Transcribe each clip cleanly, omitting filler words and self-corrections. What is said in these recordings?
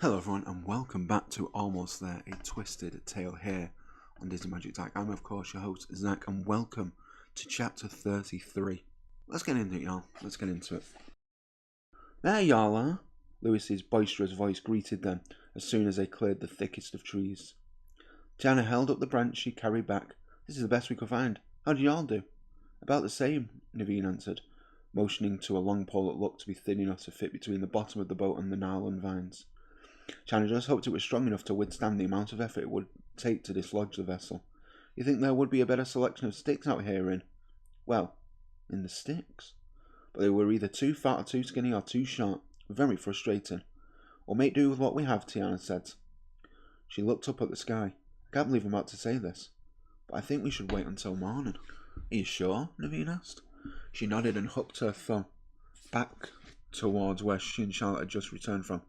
Hello everyone and welcome back to Almost There, a twisted tale here on Disney Magic Tag. I'm of course your host Zach and welcome to chapter 33. Let's get into it, y'all. Let's get into it. There y'all are. Louis's boisterous voice greeted them as soon as they cleared the thickest of trees. Tiana held up the branch she carried back. This is the best we could find. How did y'all do? About the same, Naveen answered, motioning to a long pole that looked to be thin enough to fit between the bottom of the boat and the nylon vines. Tiana just hoped it was strong enough to withstand the amount of effort it would take to dislodge the vessel. You think there would be a better selection of sticks out here in the sticks? But they were either too fat or too skinny or too short. Very frustrating. We'll make do with what we have, Tiana said. She looked up at the sky. I can't believe I'm about to say this, but I think we should wait until morning. Are you sure? Naveen asked. She nodded and hooked her thumb back towards where she and Charlotte had just returned from.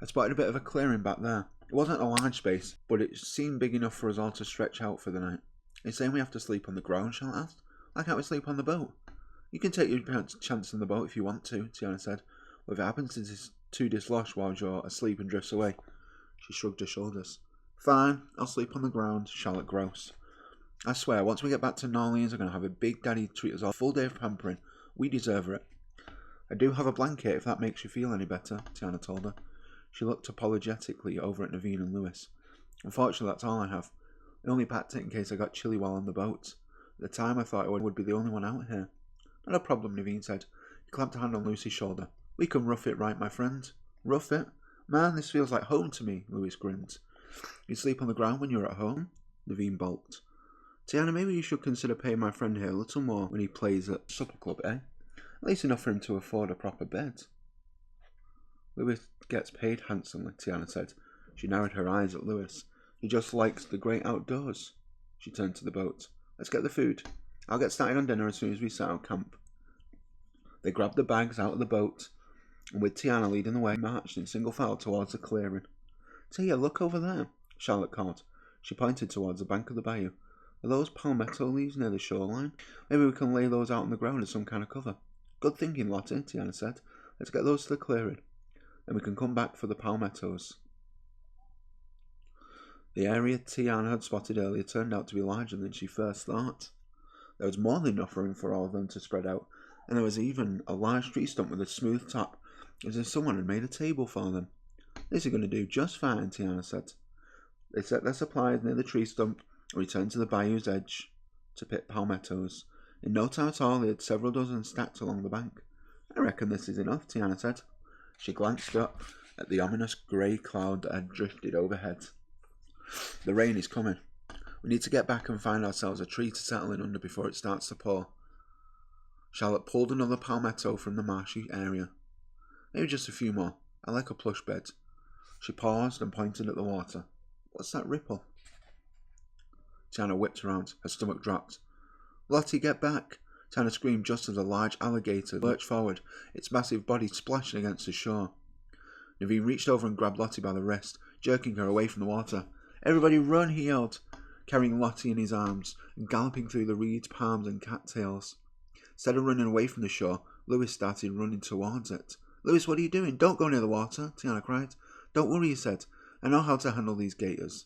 I spotted a bit of a clearing back there. It wasn't a large space, but it seemed big enough for us all to stretch out for the night. Are you saying we have to sleep on the ground? Charlotte asked. Why can't we sleep on the boat? You can take your chance on the boat if you want to, Tiana said. Well, if it happens to dislodge while you're asleep and drifts away. She shrugged her shoulders. Fine, I'll sleep on the ground, Charlotte groused. I swear, once we get back to New Orleans, I'm going to have a big daddy treat us all. A full day of pampering. We deserve it. I do have a blanket if that makes you feel any better, Tiana told her. She looked apologetically over at Naveen and Louis. Unfortunately, that's all I have. I only packed it in case I got chilly while on the boat. At the time, I thought I would be the only one out here. Not a problem, Naveen said. He clamped a hand on Lucy's shoulder. We can rough it right, my friend. Rough it? Man, this feels like home to me, Louis grinned. You sleep on the ground when you're at home? Naveen balked. Tiana, maybe you should consider paying my friend here a little more when he plays at supper club, eh? At least enough for him to afford a proper bed. Louis gets paid handsomely, Tiana said. She narrowed her eyes at Louis. He just likes the great outdoors. She turned to the boat. Let's get the food. I'll get started on dinner as soon as we set out camp. They grabbed the bags out of the boat, and with Tiana leading the way, marched in single file towards the clearing. Tia, look over there, Charlotte called. She pointed towards the bank of the bayou. Are those palmetto leaves near the shoreline? Maybe we can lay those out on the ground as some kind of cover. Good thinking, Lottie, Tiana said. Let's get those to the clearing. Then we can come back for the palmettos. The area Tiana had spotted earlier turned out to be larger than she first thought. There was more than enough room for all of them to spread out, and there was even a large tree stump with a smooth top, as if someone had made a table for them. This is going to do just fine, Tiana said. They set their supplies near the tree stump and returned to the bayou's edge to pick palmettos. In no time at all, they had several dozen stacked along the bank. I reckon this is enough, Tiana said. She glanced up at the ominous grey cloud that had drifted overhead. The rain is coming. We need to get back and find ourselves a tree to settle in under before it starts to pour. Charlotte pulled another palmetto from the marshy area. Maybe just a few more. I like a plush bed. She paused and pointed at the water. What's that ripple? Tiana whipped around. Her stomach dropped. Lottie, get back! Tiana screamed just as a large alligator lurched forward, its massive body splashing against the shore. Naveen reached over and grabbed Lottie by the wrist, jerking her away from the water. Everybody run, he yelled, carrying Lottie in his arms and galloping through the reeds, palms and cattails. Instead of running away from the shore, Louis started running towards it. Louis, what are you doing? Don't go near the water, Tiana cried. Don't worry, he said. I know how to handle these gators.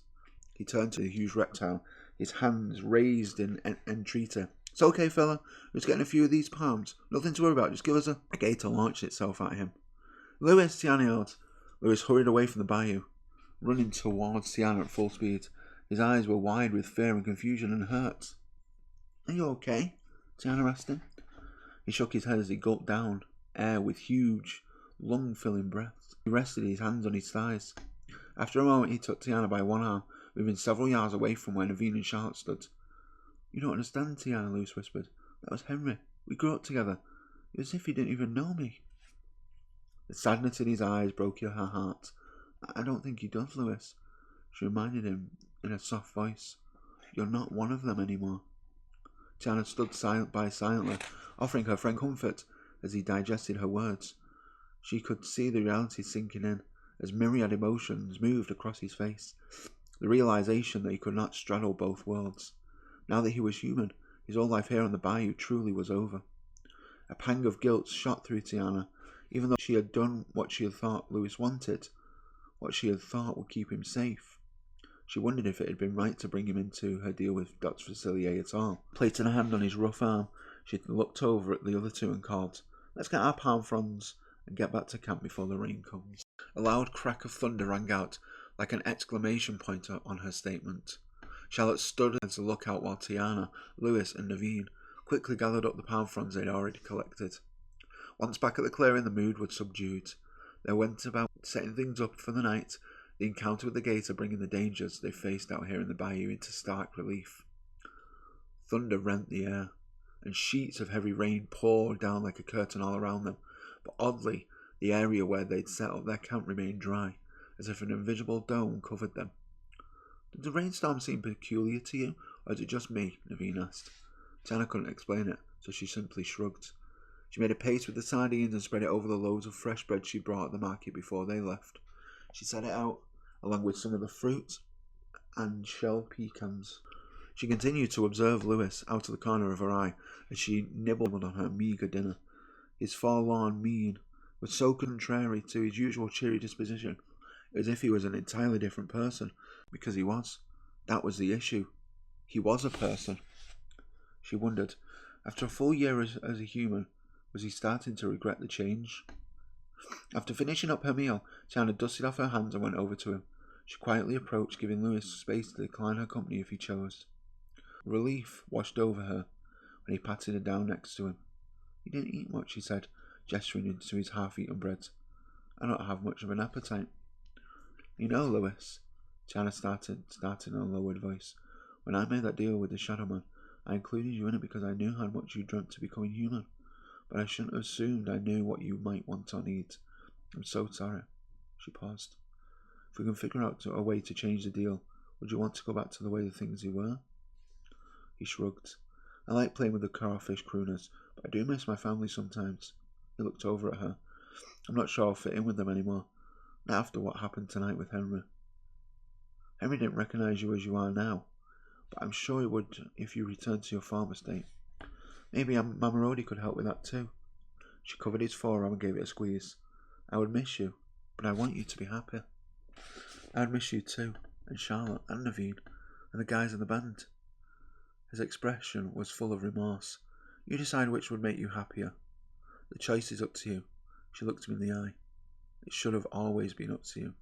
He turned to the huge reptile, his hands raised in entreaty. It's okay, fella. We're just getting a few of these palms. Nothing to worry about. Just give us a... A gator launched itself at him. Louis, Tiana yelled. Louis hurried away from the bayou, running towards Tiana at full speed. His eyes were wide with fear and confusion and hurt. Are you okay? Tiana asked him. He shook his head as he gulped down air with huge, lung-filling breaths. He rested his hands on his thighs. After a moment, he took Tiana by one arm, moving several yards away from where Naveen and Charlotte stood. You don't understand, Tiana, Louis whispered. That was Henry. We grew up together. It was as if he didn't even know me. The sadness in his eyes broke her heart. I don't think he does, Louis. She reminded him in a soft voice. You're not one of them anymore. Tiana stood silently, offering her friend comfort as he digested her words. She could see the reality sinking in as myriad emotions moved across his face. The realization that he could not straddle both worlds. Now that he was human, his old life here on the bayou truly was over. A pang of guilt shot through Tiana, even though she had done what she had thought Louis wanted. what she had thought would keep him safe. She wondered if it had been right to bring him into her deal with Dr. Facilier at all. Placing a hand on his rough arm, she looked over at the other two and called, "Let's get our palm fronds and get back to camp before the rain comes." A loud crack of thunder rang out, like an exclamation point on her statement. Charlotte stood as a lookout while Tiana, Louis and Naveen quickly gathered up the palm fronds they'd already collected. Once back at the clearing, the mood was subdued. They went about setting things up for the night, the encounter with the Gator bringing the dangers they faced out here in the bayou into stark relief. Thunder rent the air, and sheets of heavy rain poured down like a curtain all around them, but oddly, the area where they'd set up their camp remained dry, as if an invisible dome covered them. "Did the rainstorm seem peculiar to you, or is it just me?" Naveen asked. Tiana couldn't explain it, so she simply shrugged. She made a paste with the sardines and spread it over the loaves of fresh bread she brought at the market before they left. She set it out, along with some of the fruit and shell pecans. She continued to observe Louis out of the corner of her eye as she nibbled on her meagre dinner. His forlorn mien was so contrary to his usual cheery disposition, as if he was an entirely different person, because he was. That was the issue. He was a person. She wondered, after a full year as a human, was he starting to regret the change? After finishing up her meal, Tiana dusted off her hands and went over to him. She quietly approached, giving Louis space to decline her company if he chose. Relief washed over her when he patted her down next to him. "You didn't eat much," he said, gesturing into his half-eaten bread. "I don't have much of an appetite." "You know, Louis," Tiana started in a lowered voice, "when I made that deal with the Shadow Man, I included you in it because I knew how much you dreamt of becoming human. But I shouldn't have assumed I knew what you might want or need. I'm so sorry." She paused. "If we can figure out a way to change the deal, would you want to go back to the way the things you were?" He shrugged. "I like playing with the crawfish crooners, but I do miss my family sometimes." He looked over at her. "I'm not sure I'll fit in with them anymore. Not after what happened tonight with Henry. Henry didn't recognize you as you are now, but I'm sure he would if you returned to your former state. Maybe Mama Rhodey could help with that too." She covered his forearm and gave it a squeeze. "I would miss you, but I want you to be happy." "I'd miss you too, and Charlotte, and Naveen, and the guys in the band." His expression was full of remorse. "You decide which would make you happier. The choice is up to you." She looked him in the eye. "It should have always been up to you."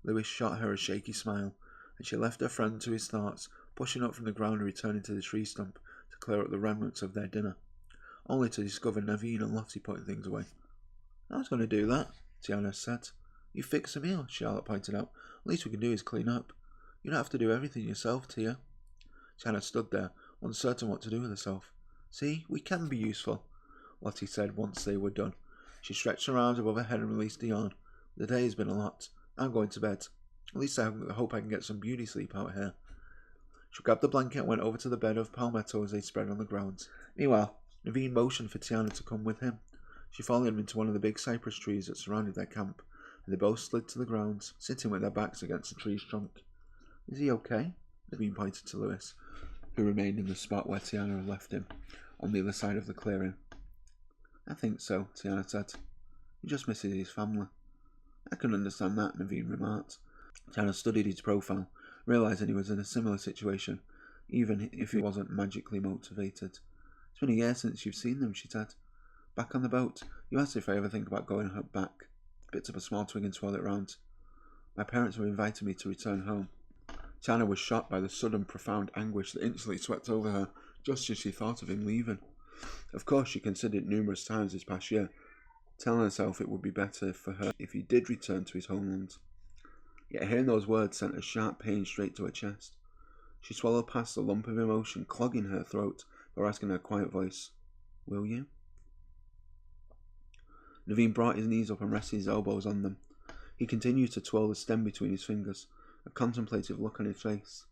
Louis shot her a shaky smile, and she left her friend to his thoughts, pushing up from the ground and returning to the tree stump to clear up the remnants of their dinner, only to discover Naveen and Lottie putting things away. "I was going to do that," Tiana said. "You fix the meal," Charlotte pointed out. "At least we can do is clean up. You don't have to do everything yourself, Tia." Tiana stood there, uncertain what to do with herself. "See, we can be useful," Lottie said once they were done. She stretched her arms above her head and released a yawn. "The day has been a lot. I'm going to bed. At least I hope I can get some beauty sleep out here." She grabbed the blanket and went over to the bed of palmettos they spread on the ground. Meanwhile, Naveen motioned for Tiana to come with him. She followed him into one of the big cypress trees that surrounded their camp, and they both slid to the ground, sitting with their backs against the tree's trunk. "Is he okay?" Naveen pointed to Louis, who remained in the spot where Tiana had left him, on the other side of the clearing. "I think so," Tiana said. "He just misses his family." "I can understand that," Naveen remarked. Tiana studied his profile, realising he was in a similar situation, even if he wasn't magically motivated. "It's been a year since you've seen them," she said. "Back on the boat, you asked if I ever think about going back." Picked up a small twig and twirled it round. "My parents were inviting me to return home." Tiana was shocked by the sudden, profound anguish that instantly swept over her, just as she thought of him leaving. Of course, she considered numerous times this past year, telling herself it would be better for her if he did return to his homeland. Yet hearing those words sent a sharp pain straight to her chest. She swallowed past the lump of emotion clogging her throat before asking in her quiet voice, "Will you?" Naveen brought his knees up and rested his elbows on them. He continued to twirl the stem between his fingers, a contemplative look on his face.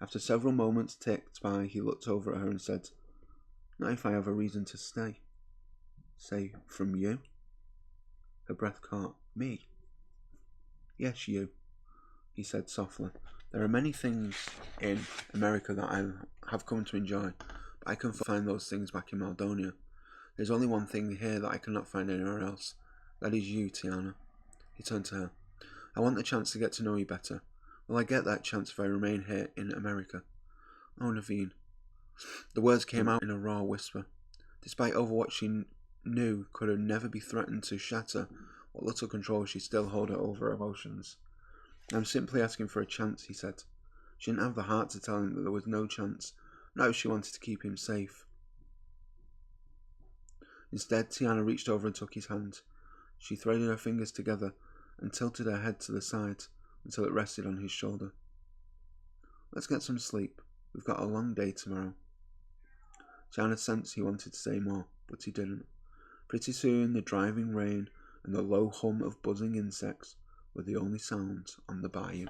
After several moments ticked by, he looked over at her and said, "Not if I have a reason to stay." "Say, from you?" Her breath caught. "Me?" "Yes, you," he said softly. "There are many things in America that I have come to enjoy, but I can find those things back in Maldonia. There's only one thing here that I cannot find anywhere else. That is you, Tiana." He turned to her. I want the chance to get to know you better. Will I get that chance if I remain here in America? Oh, Naveen. The words came out in a raw whisper. Despite over what she knew could never be threatened to shatter what little control she still held over her emotions. I'm simply asking for a chance, he said. She didn't have the heart to tell him that there was no chance, not if she wanted to keep him safe. Instead, Tiana reached over and took his hand. She threaded her fingers together and tilted her head to the side until it rested on his shoulder. Let's get some sleep. We've got a long day tomorrow. Tiana sensed he wanted to say more, but he didn't. Pretty soon, the driving rain and the low hum of buzzing insects were the only sounds on the bayou.